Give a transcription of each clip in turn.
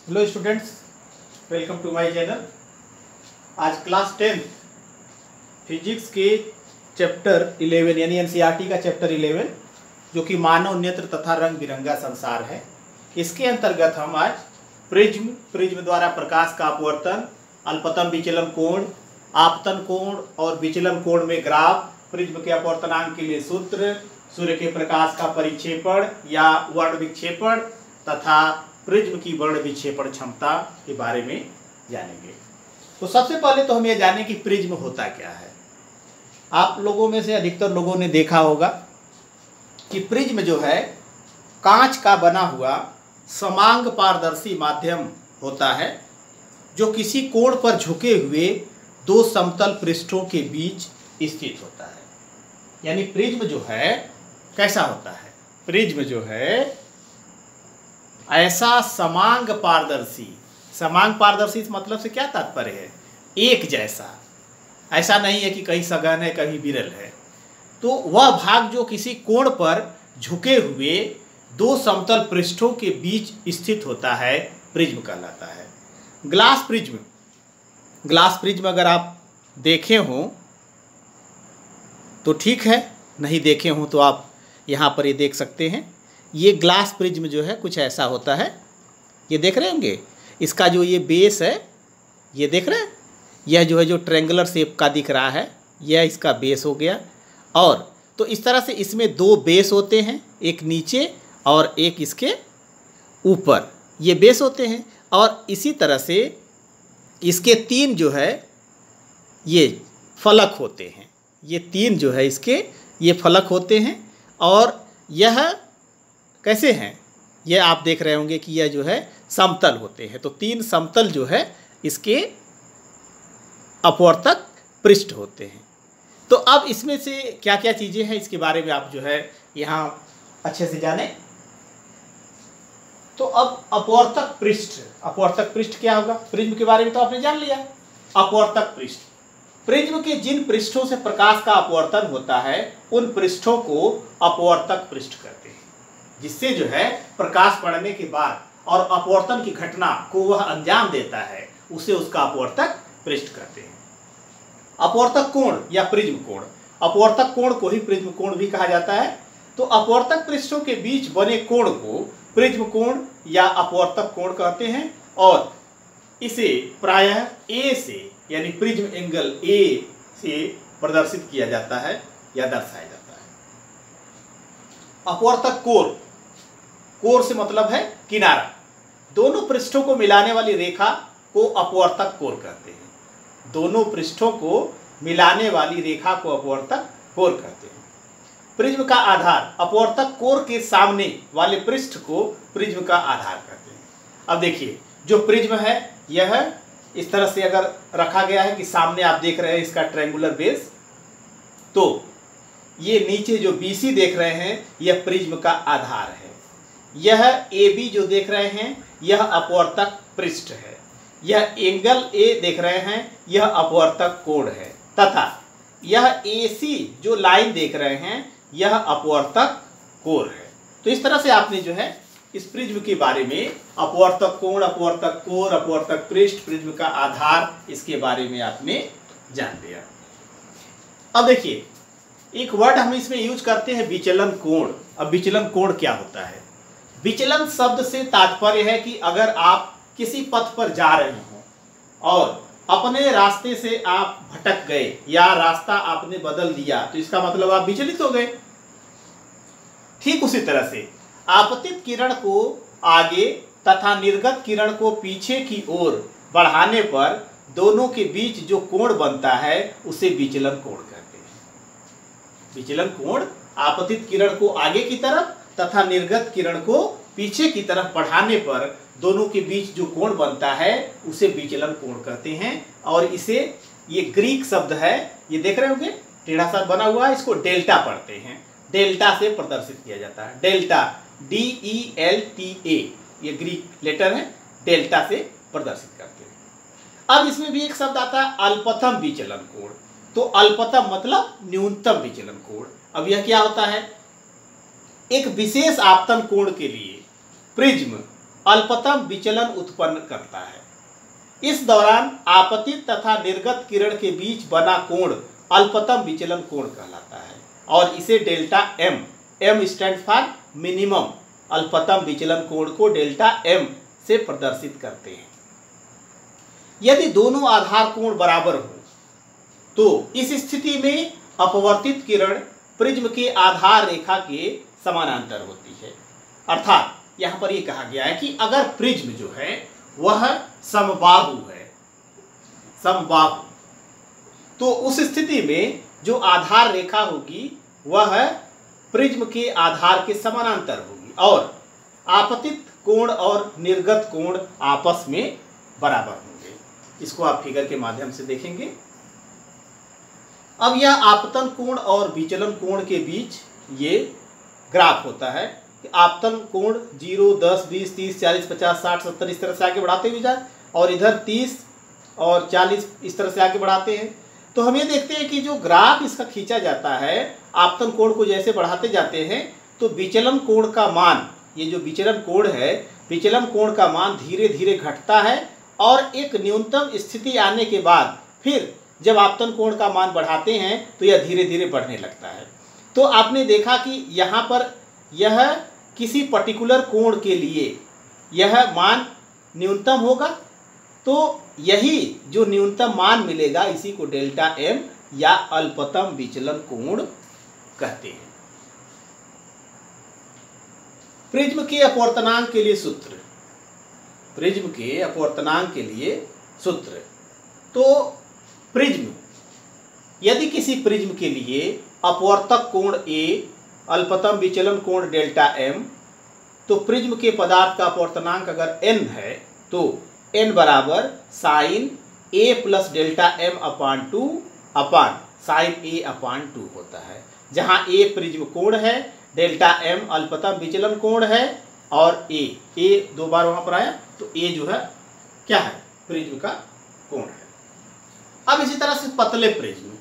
Hello students, welcome to my channel. आज class 10 physics के chapter 11 यानी एनसीईआरटी का चैप्टर 11 जो कि मानव नेत्र तथा रंग बिरंगा संसार है, इसके अंतर्गत हम आज प्रिज्म द्वारा प्रकाश का अपवर्तन, अल्पतम विचलन कोण, आपतन कोण और विचलन कोण में ग्राफ, प्रिज्म के अपवर्तनांक के लिए सूत्र, सूर्य के प्रकाश का परिक्षेपण या वर्ण विक्षेपण तथा प्रिज्म की वर्ण विक्षेपण क्षमता के बारे में जानेंगे। तो सबसे पहले तो हम ये जानें कि प्रिज्म होता क्या है। आप लोगों में से अधिकतर लोगों ने देखा होगा कि प्रिज्म जो है कांच का बना हुआ समांग पारदर्शी माध्यम होता है जो किसी कोण पर झुके हुए दो समतल पृष्ठों के बीच स्थित होता है। यानी प्रिज्म जो है कैसा होता है? प्रिज्म जो है ऐसा समांग पारदर्शी मतलब से क्या तात्पर्य है? एक जैसा, ऐसा नहीं है कि कहीं सघन है कहीं विरल है। तो वह भाग जो किसी कोण पर झुके हुए दो समतल पृष्ठों के बीच स्थित होता है प्रिज्म कहलाता है। ग्लास प्रिज्म अगर आप देखे हों तो ठीक है, नहीं देखे हों तो आप यहाँ पर ये देख सकते हैं। ये ग्लास प्रिज्म जो है कुछ ऐसा होता है, ये देख रहे होंगे। इसका जो ये बेस है, ये देख रहे हैं, यह जो है जो ट्रायंगुलर शेप का दिख रहा है, यह इसका बेस हो गया। और तो इस तरह से इसमें दो बेस होते हैं, एक नीचे और एक इसके ऊपर, ये बेस होते हैं। और इसी तरह से इसके तीन जो है ये फलक होते हैं, ये तीन जो है इसके ये फलक होते हैं। और यह कैसे हैं? यह आप देख रहे होंगे कि यह जो है समतल होते हैं। तो तीन समतल जो है इसके अपवर्तक पृष्ठ होते हैं। तो अब इसमें से क्या क्या चीज़ें हैं इसके बारे में आप जो है यहाँ अच्छे से जानें। तो अब अपवर्तक पृष्ठ क्या होगा? प्रिज्म के बारे में तो आपने जान लिया। अपवर्तक पृष्ठ, प्रिज्म के जिन पृष्ठों से प्रकाश का अपवर्तन होता है उन पृष्ठों को अपवर्तक पृष्ठ कहते हैं। जिससे जो है प्रकाश पड़ने के बाद और अपवर्तन की घटना को वह अंजाम देता है, उसे उसका अपवर्तक पृष्ठ कहते हैं। अपवर्तक कोण या प्रिज्म कोण, अपवर्तक कोण को ही प्रिज्म कोण भी कहा जाता है। तो अपवर्तक पृष्ठों के बीच बने कोण को प्रिज्म कोण या अपवर्तक कोण कहते हैं। और इसे प्रायः ए से यानी प्रिज्म एंगल ए से प्रदर्शित किया जाता है या दर्शाया जाता है। अपवर्तक कोण से मतलब है किनारा। दोनों पृष्ठों को मिलाने वाली रेखा को अपवर्तक कोण कहते हैं। दोनों पृष्ठों को मिलाने वाली रेखा को अपवर्तक कोण कहते हैं। प्रिज्म का आधार, अपवर्तक कोण के सामने वाले पृष्ठ को प्रिज्म का आधार कहते हैं। अब देखिए, जो प्रिज्म है यह इस तरह से अगर रखा गया है कि सामने आप देख रहे हैं इसका ट्रायंगुलर बेस, तो ये नीचे जो BC देख रहे हैं यह प्रिज्म का आधार है। यह AB जो देख रहे हैं यह अपवर्तक पृष्ठ है। यह एंगल A देख रहे हैं यह अपवर्तक कोण है। तथा यह AC जो लाइन देख रहे हैं यह अपवर्तक कोण है। तो इस तरह से आपने जो है इस प्रिज्म के बारे में अपवर्तक कोण, अपवर्तक कोण, अपवर्तक पृष्ठ, प्रिज्म का आधार, इसके बारे में आपने जान लिया। अब देखिए, एक वर्ड हम इसमें यूज करते हैं विचलन कोण। अब विचलन कोण क्या होता है? विचलन शब्द से तात्पर्य है कि अगर आप किसी पथ पर जा रहे हो और अपने रास्ते से आप भटक गए या रास्ता आपने बदल दिया तो इसका मतलब आप विचलित हो गए। ठीक उसी तरह से आपतित किरण को आगे तथा निर्गत किरण को पीछे की ओर बढ़ाने पर दोनों के बीच जो कोण बनता है उसे विचलन कोण कहते हैं। विचलन कोण आपतित किरण को आगे की तरफ तथा निर्गत किरण को पीछे की तरफ बढ़ाने पर दोनों के बीच जो कोण बनता है उसे विचलन कोण कहते हैं। और इसे, ये ग्रीक शब्द है, ये देख रहे होंगे टेढ़ा सा बना हुआ है, इसको डेल्टा पढ़ते हैं। डेल्टा से प्रदर्शित किया जाता है। डेल्टा, DELTA, ये ग्रीक लेटर है, डेल्टा से प्रदर्शित करते हैं। अब इसमें भी एक शब्द आता है अल्पतम विचलन कोण। तो अल्पतम मतलब न्यूनतम विचलन कोण। अब यह क्या होता है? एक विशेष आपतन कोण के लिए प्रिज्म अल्पतम विचलन उत्पन्न करता है। इस दौरान आपतित तथा निर्गत किरण के बीच बना कोण अल्पतम विचलन कोण कहलाता है और इसे delta M, M stand for minimum, अल्पतम विचलन कोण को डेल्टा एम से प्रदर्शित करते हैं। यदि दोनों आधार कोण बराबर हो तो इस स्थिति में अपवर्तित किरण प्रिज्म के आधार रेखा के समानांतर होती है। अर्थात यहाँ पर ये कहा गया है कि अगर प्रिज्म जो है वह समबाहु है, समबाहु, तो उस स्थिति में जो आधार रेखा होगी वह प्रिज्म के आधार के समानांतर होगी और आपतित कोण और निर्गत कोण आपस में बराबर होंगे। इसको आप फिगर के माध्यम से देखेंगे। अब यह आपतन कोण और विचलन कोण के बीच ये ग्राफ होता है। आपतन कोण 0, 10, 20, 30, 40, 50, 60, 70 इस तरह से आगे बढ़ाते हुए जाए और इधर 30 और 40 इस तरह से आगे बढ़ाते हैं। तो हम ये देखते हैं कि जो ग्राफ इसका खींचा जाता है, आपतन कोण को जैसे बढ़ाते जाते हैं तो विचलन कोण का मान, ये जो विचलन कोण है, विचलन कोण का मान धीरे धीरे घटता है और एक न्यूनतम स्थिति आने के बाद फिर जब आपतन कोण का मान बढ़ाते हैं तो यह धीरे धीरे बढ़ने लगता है। तो आपने देखा कि यहाँ पर यह किसी पर्टिकुलर कोण के लिए यह मान न्यूनतम होगा, तो यही जो न्यूनतम मान मिलेगा इसी को डेल्टा एम या अल्पतम विचलन कोण कहते हैं। प्रिज्म के अपवर्तनांक के लिए सूत्र, प्रिज्म के अपवर्तनांक के लिए सूत्र, तो प्रिज्म, यदि किसी प्रिज्म के लिए अपवर्तक कोण A, अल्पतम विचलन कोण डेल्टा एम, तो प्रिज्म के पदार्थ का अपवर्तनांक अगर n है तो n बराबर sine A plus delta m upon 2 upon sine A upon 2 होता है, जहाँ A प्रिज्म कोण है, डेल्टा एम अल्पतम विचलन कोण है और A दो बार वहाँ पर आया तो A जो है क्या है, प्रिज्म का कोण है। अब इसी तरह से पतले प्रिज्म,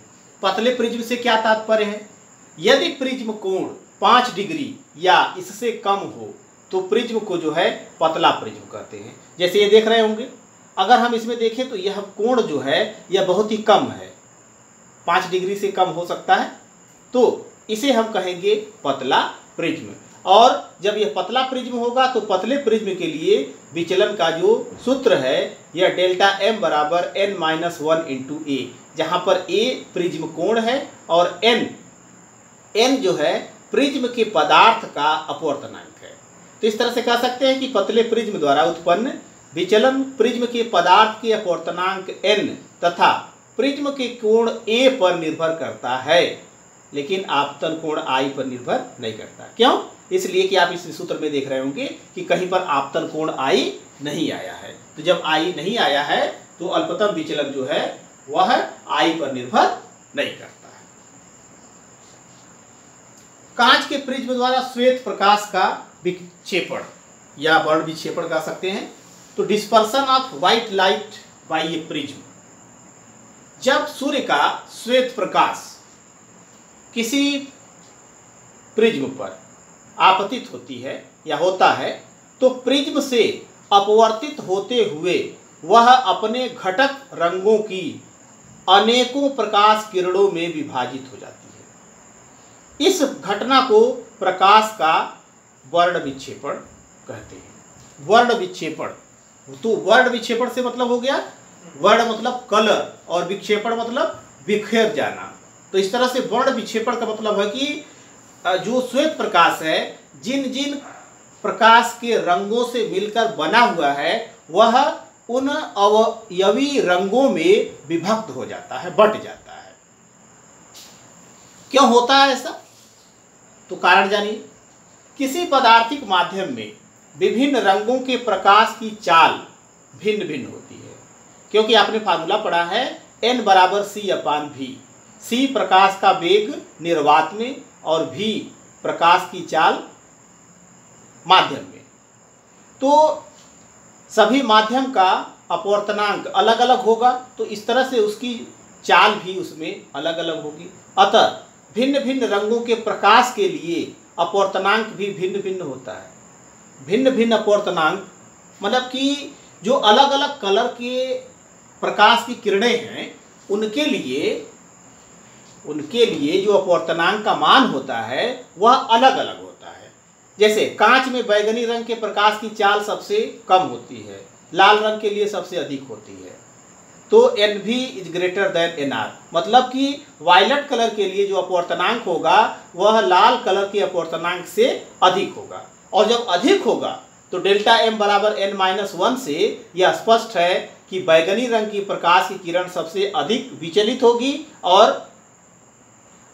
पतले प्रिज्म से क्या तात्पर्य है? यदि प्रिज्म कोण 5 डिग्री या इससे कम हो तो प्रिज्म को जो है पतला प्रिज्म कहते हैं। जैसे ये देख रहे होंगे, अगर हम इसमें देखें तो यह कोण जो है यह बहुत ही कम है, 5 डिग्री से कम हो सकता है, तो इसे हम कहेंगे पतला प्रिज्म। और जब यह पतला प्रिज्म होगा तो पतले प्रिज्म के लिए विचलन का जो सूत्र है यह डेल्टा एम बराबर n-1 इंटू ए, जहाँ पर a प्रिज्म कोण है और n जो है प्रिज्म के पदार्थ का अपवर्तनांक है। तो इस तरह से कह सकते हैं कि पतले प्रिज्म द्वारा उत्पन्न विचलन प्रिज्म के पदार्थ के अपवर्तनांक n तथा प्रिज्म के कोण a पर निर्भर करता है, लेकिन आपतन कोण I पर निर्भर नहीं करता। क्यों? इसलिए कि आप इस सूत्र में देख रहे होंगे कि कहीं पर आपतन कोण I नहीं आया है। तो जब I नहीं आया है तो अल्पतम विचलन जो है वह I पर निर्भर नहीं करता है। कांच के प्रिज्म द्वारा श्वेत प्रकाश का विक्षेपण या वर्ण विक्षेपण कह सकते हैं। तो dispersion of white light by A prism, जब सूर्य का श्वेत प्रकाश किसी प्रिज्म पर आपतित होती है या होता है तो प्रिज्म से अपवर्तित होते हुए वह अपने घटक रंगों की अनेकों प्रकाश किरणों में विभाजित हो जाती है। इस घटना को प्रकाश का वर्ण विक्षेपण कहते हैं। वर्ण विक्षेपण, तो वर्ण विक्षेपण से मतलब हो गया, वर्ण मतलब कलर और विक्षेपण मतलब बिखेर जाना। तो इस तरह से वर्ण विक्षेपण का मतलब है कि जो श्वेत प्रकाश है जिन जिन प्रकाश के रंगों से मिलकर बना हुआ है वह उन अवयवी रंगों में विभक्त हो जाता है, बट जाता है। क्यों होता है ऐसा? तो कारण जानिए। किसी पदार्थिक माध्यम में विभिन्न रंगों के प्रकाश की चाल भिन्न भिन्न होती है, क्योंकि आपने फार्मूला पढ़ा है n बराबर c/v। c प्रकाश का वेग निर्वात में और v प्रकाश की चाल माध्यम में। तो सभी माध्यम का अपवर्तनांक अलग अलग होगा, तो इस तरह से उसकी चाल भी उसमें अलग अलग होगी। अतः भिन्न भिन्न रंगों के प्रकाश के लिए अपवर्तनांक भी भिन्न भिन्न होता है। भिन्न भिन्न अपवर्तनांक मतलब कि जो अलग अलग कलर के प्रकाश की किरणें हैं उनके लिए जो अपवर्तनांक का मान होता है वह अलग अलग होता है। जैसे कांच में बैगनी रंग के प्रकाश की चाल सबसे कम होती है, लाल रंग के लिए सबसे अधिक होती है। तो NV is greater than NR, मतलब कि वायलेट कलर के लिए जो अपवर्तनांक होगा वह लाल कलर के अपवर्तनांक से अधिक होगा। और जब अधिक होगा तो डेल्टा M बराबर n-1 से यह स्पष्ट है कि बैगनी रंग की प्रकाश की किरण सबसे अधिक विचलित होगी और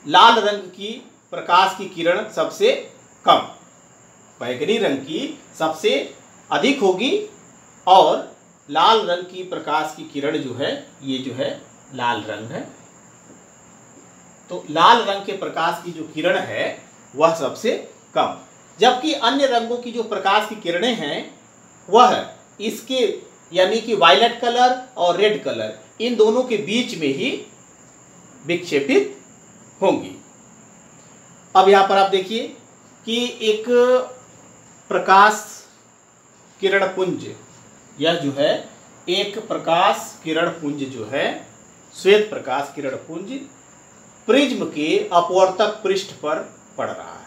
लाल रंग की प्रकाश की किरण सबसे कम। बैगनी रंग की सबसे अधिक होगी और लाल रंग की प्रकाश की किरण जो है ये जो है लाल रंग है। तो लाल रंग के प्रकाश की जो किरण है वह सबसे कम, जबकि अन्य रंगों की जो प्रकाश की किरणें हैं वह इसके यानी कि वायलेट कलर और रेड कलर इन दोनों के बीच में ही विक्षेपित होंगी। अब यहाँ पर आप देखिए कि एक प्रकाश किरण पुंज, यह जो है एक प्रकाश किरण पुंज जो है श्वेत प्रकाश किरण पुंज प्रिज्म के अपवर्तक पृष्ठ पर पड़ रहा है।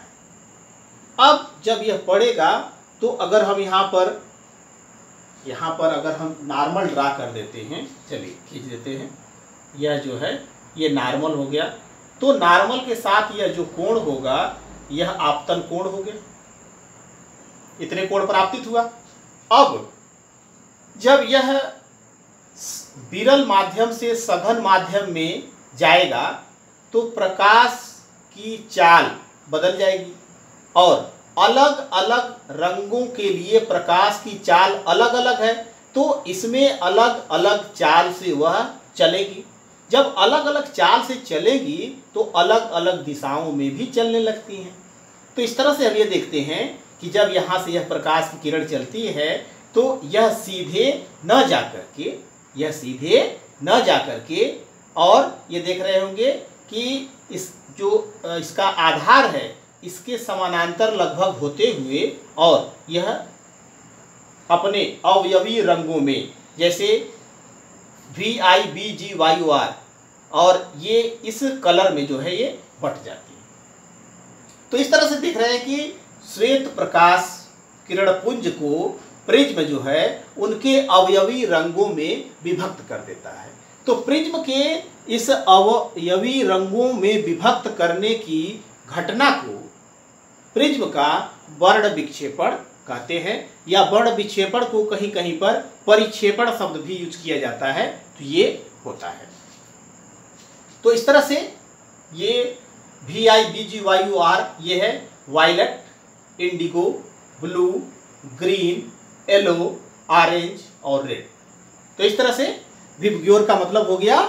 अब जब यह पड़ेगा तो अगर हम यहाँ पर अगर हम नॉर्मल ड्रा कर देते हैं, चलिए खींच देते हैं, यह जो है ये नॉर्मल हो गया। तो नॉर्मल के साथ यह जो कोण होगा यह आपतन कोण हो गया, इतने कोण पर आपतित हुआ। अब जब यह विरल माध्यम से सघन माध्यम में जाएगा तो प्रकाश की चाल बदल जाएगी और अलग अलग रंगों के लिए प्रकाश की चाल अलग अलग है, तो इसमें अलग अलग चाल से वह चलेगी। जब अलग अलग चाल से चलेगी तो अलग अलग दिशाओं में भी चलने लगती हैं। तो इस तरह से हम ये देखते हैं कि जब यहाँ से यह प्रकाश की किरण चलती है तो यह सीधे न जाकर के और ये देख रहे होंगे कि इसका आधार है इसके समानांतर लगभग होते हुए और यह अपने अवयवी रंगों में जैसे VIBGYOR और ये इस कलर में जो है ये बट जाती है। तो इस तरह से देख रहे हैं कि श्वेत प्रकाश किरण पुंज को प्रिज्म जो है उनके अवयवी रंगों में विभक्त कर देता है। तो प्रिज्म के इस अवयवी रंगों में विभक्त करने की घटना को प्रिज्म का वर्ण विक्षेपण कहते हैं, या वर्ण विक्षेपण को कहीं कहीं पर परिक्षेपण शब्द भी यूज किया जाता है। तो ये होता है। तो इस तरह से ये VIBGYOR ये है violet, indigo, blue, green, yellow, orange और रेड। तो इस तरह से विबग्योर का मतलब हो गया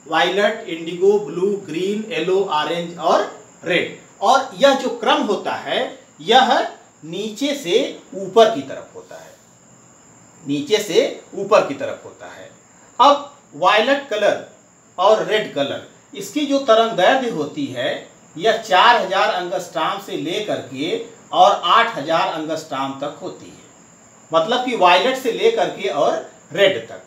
violet, indigo, blue, green, yellow, orange और रेड। और यह जो क्रम होता है यह नीचे से ऊपर की तरफ होता है। अब वायलेट कलर और रेड कलर इसकी जो तरंगदैर्घ्य होती है यह 4000 एंगस्ट्रॉम से लेकर के और 8000 एंगस्ट्रॉम तक होती है, मतलब कि वायलेट से लेकर के और रेड तक।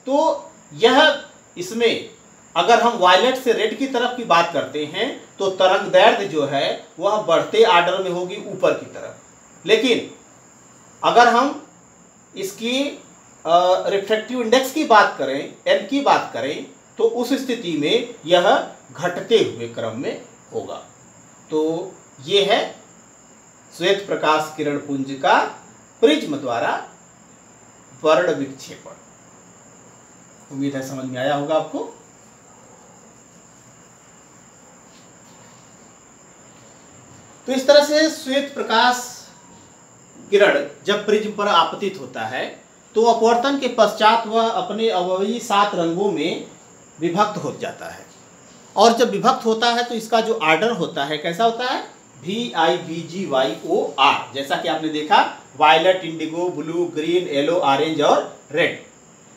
तो यह इसमें अगर हम वायलेट से रेड की तरफ की बात करते हैं तो तरंगदैर्घ्य जो है वह बढ़ते आर्डर में होगी ऊपर की तरफ, लेकिन अगर हम इसकी रिफ्रैक्टिव इंडेक्स की बात करें, n की बात करें, तो उस स्थिति में यह घटते हुए क्रम में होगा। तो ये है श्वेत प्रकाश किरण पुंज का प्रिज्म द्वारा वर्ण विक्षेपण। उम्मीद है समझ में आया होगा आपको। तो इस तरह से श्वेत प्रकाश किरण जब प्रिज्म पर आपतित होता है तो अपवर्तन के पश्चात वह अपने अवयवी 7 रंगों में विभक्त हो जाता है। और जब विभक्त होता है तो इसका जो आर्डर होता है कैसा होता है, VIBGYOR, जैसा कि आपने देखा violet, indigo, blue, green, yellow, orange और रेड,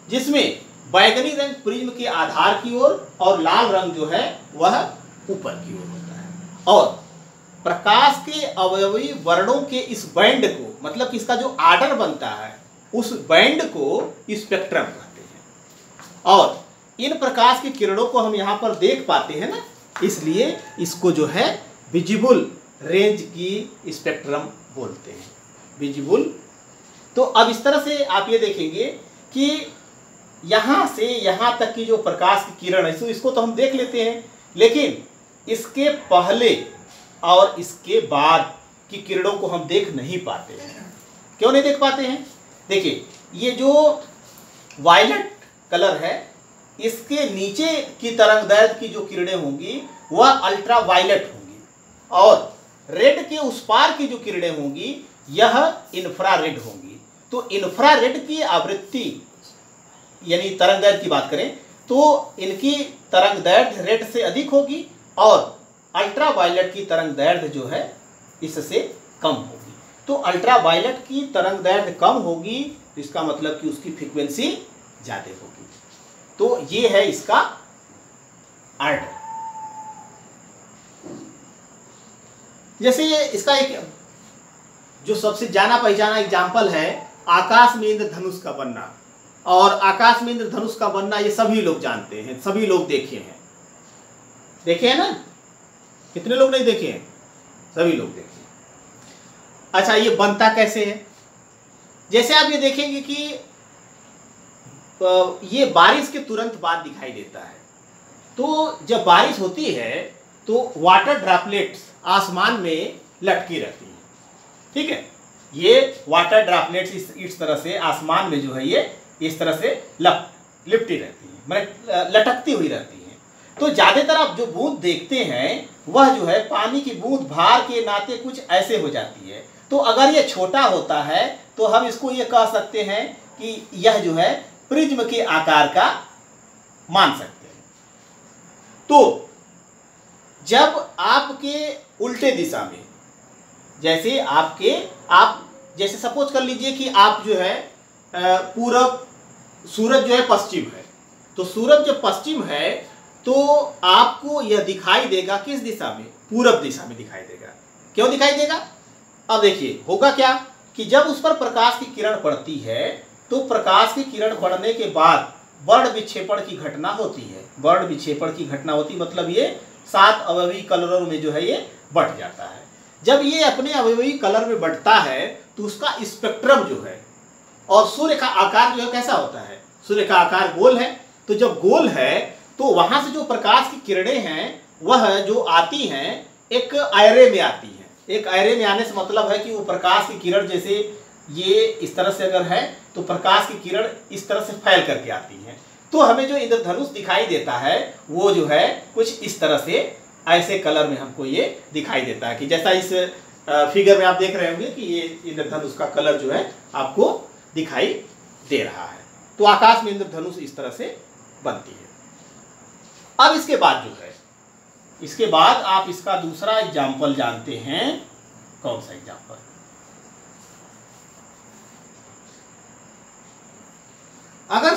जिसमें बैगनी रंग प्रिज्म के आधार की ओर और लाल रंग जो है वह ऊपर की ओर होता है। और प्रकाश के अवयवी वर्णों के इस बैंड को, मतलब कि इसका जो आर्डर बनता है उस बैंड को स्पेक्ट्रम कहते हैं। और इन प्रकाश की किरणों को हम यहाँ पर देख पाते हैं ना, इसलिए इसको जो है विजिबल रेंज की स्पेक्ट्रम बोलते हैं, विजिबल। तो अब इस तरह से आप ये देखेंगे कि यहाँ से यहाँ तक की जो प्रकाश की किरण है, इसको तो हम देख लेते हैं, लेकिन इसके पहले और इसके बाद की किरणों को हम देख नहीं पाते हैं। क्यों नहीं देख पाते हैं? देखिए, ये जो वायलेट कलर है, इसके नीचे की तरंगदैर्घ्य की जो किरणें होंगी वह अल्ट्रा वायलेट होंगी, और रेड के उस पार की जो किरणें होंगी यह इंफ्रारेड होंगी। तो इंफ्रारेड की आवृत्ति यानी तरंगदैर्घ्य की बात करें तो इनकी तरंगदैर्घ्य रेड से अधिक होगी, और अल्ट्रा वायलेट की तरंगदैर्घ्य जो है इससे कम होगी। तो अल्ट्रा वायलेट की तरंगदैर्घ्य कम होगी, इसका मतलब कि उसकी फ्रीक्वेंसी ज़्यादा होगी। तो ये है इसका अर्थ। जैसे ये इसका एक जो सबसे जाना पहचाना एग्जाम्पल है, आकाश में इंद्रधनुष का बनना। और आकाश में इंद्रधनुष का बनना ये सभी लोग जानते हैं, सभी लोग देखे हैं, देखे हैं ना? कितने लोग नहीं देखे हैं? सभी लोग देखे हैं। अच्छा, ये बनता कैसे है? जैसे आप ये देखेंगे कि ये बारिश के तुरंत बाद दिखाई देता है। तो जब बारिश होती है तो वाटर ड्रॉपलेट्स आसमान में लटकी रहती हैं, ठीक है? ये वाटर ड्रॉपलेट्स इस तरह से आसमान में जो है ये इस तरह से लिपटी रहती है, मतलब लटकती हुई रहती है। तो ज़्यादातर आप जो बूंद देखते हैं वह जो है पानी की बूंद भार के नाते कुछ ऐसे हो जाती है। तो अगर ये छोटा होता है तो हम इसको ये कह सकते हैं कि यह जो है प्रिज्म के आकार का मान सकते हैं। तो जब आपके उल्टे दिशा में, जैसे आप जैसे सपोज कर लीजिए कि आप जो है पूरब, सूरज जो है पश्चिम है, तो सूरज जब पश्चिम है तो आपको यह दिखाई देगा किस दिशा में? पूरब दिशा में दिखाई देगा। क्यों दिखाई देगा? अब देखिए होगा क्या कि जब उस पर प्रकाश की किरण पड़ती है तो प्रकाश की किरण पड़ने के बाद वर्ण विक्षेपण की घटना होती है। वर्ण विक्षेपण की घटना होती मतलब ये 7 अवयवी कलरों में जो है ये बंट जाता है। जब ये अपने अवयवी कलर में बंटता है तो उसका स्पेक्ट्रम जो है, और सूर्य का आकार जो है कैसा होता है? सूर्य का आकार गोल है। तो जब गोल है तो वहां से जो प्रकाश की किरणें हैं वह जो आती हैं एक आयरे में आती हैं। एक आयरे में आने से मतलब है कि वो प्रकाश की किरण जैसे ये इस तरह से अगर है तो प्रकाश की किरण इस तरह से फैल करके आती हैं। तो हमें जो इंद्रधनुष दिखाई देता है वो जो है कुछ इस तरह से ऐसे कलर में हमको ये दिखाई देता है कि जैसा इस फिगर में आप देख रहे होंगे कि ये इंद्रधनुष का कलर जो है आपको दिखाई दे रहा है। तो आकाश में इंद्रधनुष इस तरह से बनती है। अब इसके बाद जो है, इसके बाद आप इसका दूसरा एग्जाम्पल जानते हैं। कौन सा एग्जाम्पल? अगर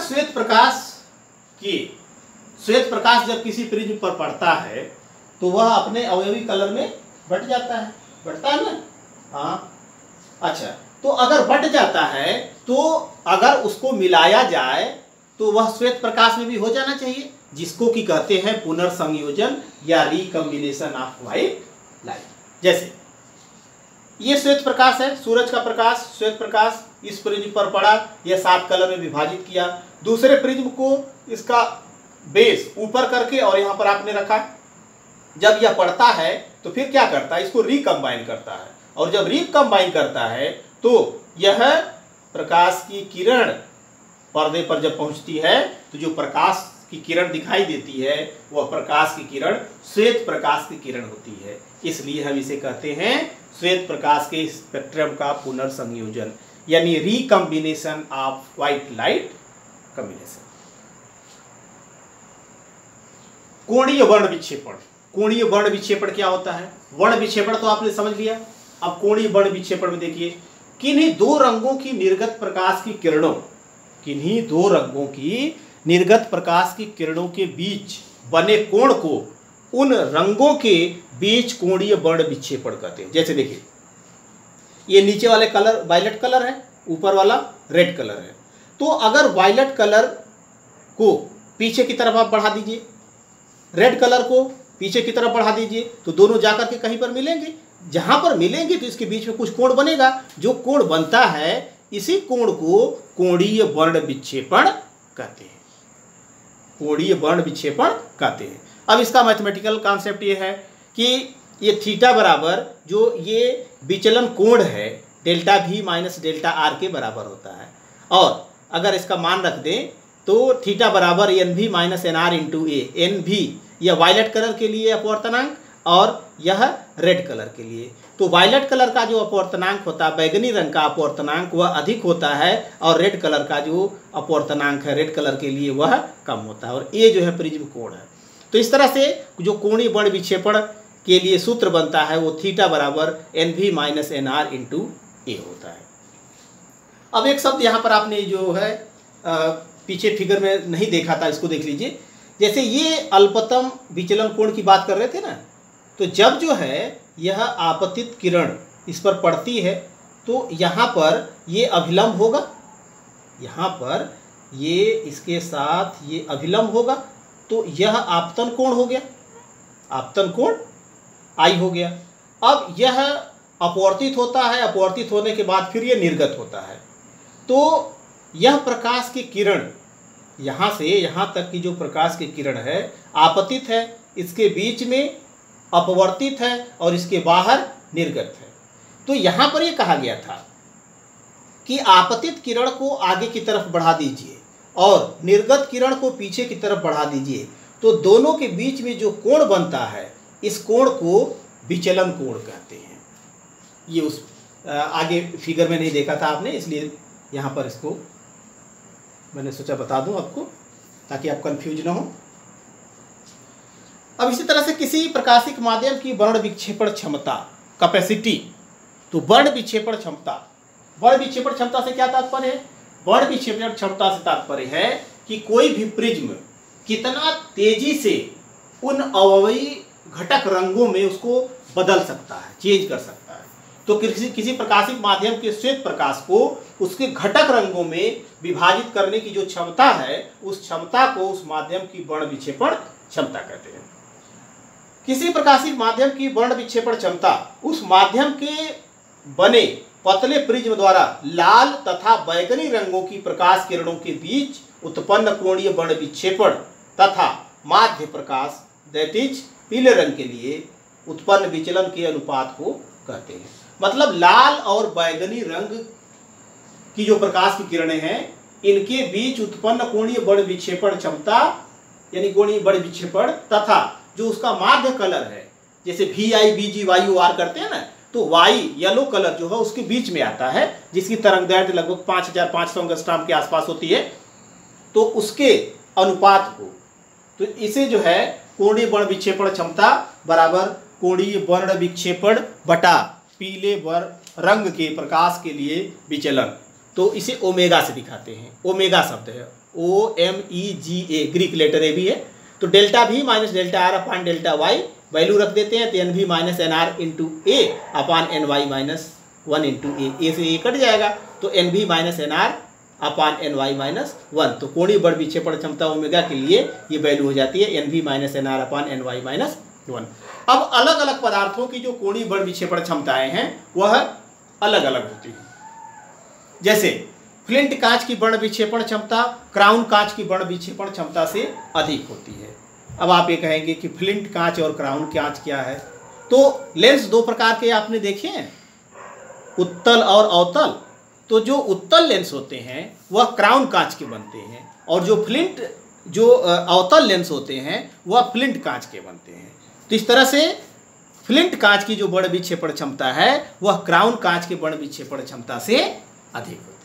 श्वेत प्रकाश जब किसी प्रिज्म पर पड़ता है तो वह अपने अवयवी कलर में बट जाता है, बटता है ना? हाँ। अच्छा, तो अगर बट जाता है तो अगर उसको मिलाया जाए तो वह श्वेत प्रकाश में भी हो जाना चाहिए, जिसको कि कहते हैं पुनर्संयोजन या रिकम्बिनेशन ऑफ व्हाइट लाइट। जैसे ये श्वेत प्रकाश है, सूरज का प्रकाश, श्वेत प्रकाश इस प्रिज्म पर पड़ा, यह 7 कलर में विभाजित किया। दूसरे प्रिज्म को इसका बेस ऊपर करके और यहाँ पर आपने रखा। जब यह पड़ता है तो फिर क्या करता है? इसको रिकम्बाइन करता है, और जब रिकम्बाइन करता है तो यह प्रकाश की किरण पर्दे पर जब पहुंचती है तो जो प्रकाश की किरण दिखाई देती है वह प्रकाश की किरण श्वेत प्रकाश की किरण होती है। इसलिए हम इसे कहते हैं श्वेत प्रकाश के स्पेक्ट्रम का पुनर्संयोजन, यानी recombination of white light combination. कोणीय वर्ण विक्षेपण। कोणीय वर्ण विक्षेपण क्या होता है? वर्ण विक्षेपण तो आपने समझ लिया। अब कोणीय वर्ण विक्षेपण में देखिए, किन्हीं दो रंगों की निर्गत प्रकाश की किरणों, किन्हीं दो रंगों की निर्गत प्रकाश की किरणों के बीच बने कोण को उन रंगों के बीच कोणीय वर्ण विक्षेपण कहते हैं। जैसे देखिए, ये नीचे वाले कलर वायलेट कलर है, ऊपर वाला रेड कलर है। तो अगर वायलेट कलर को पीछे की तरफ आप बढ़ा दीजिए, रेड कलर को पीछे की तरफ बढ़ा दीजिए, तो दोनों जाकर के कहीं पर मिलेंगे। जहां पर मिलेंगे तो इसके बीच में कुछ कोण बनेगा। जो कोण बनता है इसी कोण को कोणीय वर्ण विक्षेपण कहते हैं। कोणीय वर्ण विक्षेपण कहते हैं। अब इसका मैथमेटिकल कॉन्सेप्ट ये है कि ये थीटा बराबर जो ये विचलन कोण है delta V minus delta R के बराबर होता है। और अगर इसका मान रख दें तो थीटा बराबर NV माइनस NR इंटू ए। NV यह वायलेट कलर के लिए अपवर्तनांक और यह रेड कलर के लिए। तो वायलेट कलर का जो अपवर्तनांक होता है, बैगनी रंग का अपवर्तनांक, वह अधिक होता है और रेड कलर का जो अपवर्तनांक है रेड कलर के लिए वह कम होता है। और ये जो है प्रिज्म कोण है। तो इस तरह से जो कोणीय वर्ण विक्षेपण के लिए सूत्र बनता है वो थीटा बराबर NV माइनस NR इंटू ए होता है। अब एक शब्द यहाँ पर आपने जो है पीछे फिगर में नहीं देखा था, इसको देख लीजिए। जैसे ये अल्पतम विचलन कोण की बात कर रहे थे ना, तो जब जो है यह आपतित किरण इस पर पड़ती है तो यहाँ पर ये अभिलंब होगा, यहाँ पर ये इसके साथ ये अभिलंब होगा, तो यह आपतन कोण हो गया, आपतन कोण आई हो गया। अब यह अपवर्तित होता है, अपवर्तित होने के बाद फिर ये निर्गत होता है। तो यह प्रकाश की किरण यहाँ से यहाँ तक की जो प्रकाश की किरण है आपतित है, इसके बीच में अपवर्तित है और इसके बाहर निर्गत है। तो यहाँ पर ये कहा गया था कि आपतित किरण को आगे की तरफ बढ़ा दीजिए और निर्गत किरण को पीछे की तरफ बढ़ा दीजिए, तो दोनों के बीच में जो कोण बनता है इस कोण को विचलन कोण कहते हैं। ये उस आगे फिगर में नहीं देखा था आपने, इसलिए यहाँ पर इसको मैंने सोचा बता दूं आपको ताकि आप कंफ्यूज ना हो। अब इसी तरह से किसी प्रकाशिक माध्यम की वर्ण विक्षेपण क्षमता कैपेसिटी, तो वर्ण विक्षेपण क्षमता, वर्ण विक्षेपण क्षमता से क्या तात्पर्य है? वर्ण विक्षेपण क्षमता से तात्पर्य है कि कोई भी प्रिज्म कितना तेजी से उन अवयवी घटक रंगों में उसको बदल सकता है, चेंज कर सकता है। तो किसी प्रकाशिक माध्यम के श्वेत प्रकाश को उसके घटक रंगों में विभाजित करने की जो क्षमता है उस क्षमता को उस माध्यम की वर्ण विक्षेपण क्षमता कहते हैं। किसी प्रकाशिक माध्यम की वर्ण विक्षेपण क्षमता उस माध्यम के बने पतले प्रिज्म द्वारा लाल तथा बैगनी रंगों की प्रकाश किरणों के बीच उत्पन्न कोणीय वर्ण विक्षेपण तथा माध्य प्रकाश दैट इज पीले रंग के लिए उत्पन्न विचलन के अनुपात को कहते हैं। मतलब लाल और बैगनी रंग की जो प्रकाश की किरणें हैं इनके बीच उत्पन्न कोणीय वर्ण विक्षेपण क्षमता यानी कोणीय वर्ण विक्षेपण तथा जो उसका माध्य कलर है, जैसे VI VG YUR करते हैं ना, तो Y येलो कलर जो है उसके बीच में आता है, जिसकी तरंगदैर्घ्य लगभग 5500 एंगस्ट्रॉम के आसपास होती है। तो उसके अनुपात को, तो इसे जो है कोणीय वर्ण विक्षेपण क्षमता बराबर कोणीय वर्ण विक्षेपण बटा पीले वर्ण रंग के प्रकाश के लिए विचलन, तो इसे ओमेगा से दिखाते हैं। ओमेगा शब्द है OMEGA, ग्रीक लेटर ए भी है। तो delta V minus delta R अपान डेल्टा Y वैल्यू रख देते हैं, तो NV माइनस NR इंटू ए अपान NY माइनस 1 इंटू ए से ए कट जाएगा, तो NV माइनस NR अपान NY माइनस 1। तो कोणीय वर्ण विक्षेपण क्षमता ओमेगा के लिए ये वैल्यू हो जाती है NV माइनस NR अपान NY माइनस 1। अब अलग अलग पदार्थों की जो कोणीय वर्ण विक्षेपण क्षमताएं हैं वह अलग अलग होती हैं। जैसे फ्लिंट कांच की वर्ण विक्षेपण क्षमता क्राउन कांच की वर्ण विक्षेपण क्षमता से अधिक होती है। अब आप ये कहेंगे कि फ्लिंट कांच और क्राउन कांच क्या है? तो लेंस दो प्रकार के आपने देखे हैं, उत्तल और अवतल। तो जो उत्तल लेंस होते हैं वह क्राउन कांच के बनते हैं और जो अवतल लेंस होते हैं वह फ्लिंट कांच के बनते हैं। तो इस तरह से फ्लिंट कांच की जो वर्ण विक्षेपण क्षमता है वह क्राउन कांच के वर्ण विक्षेपण क्षमता से अधिक होती है।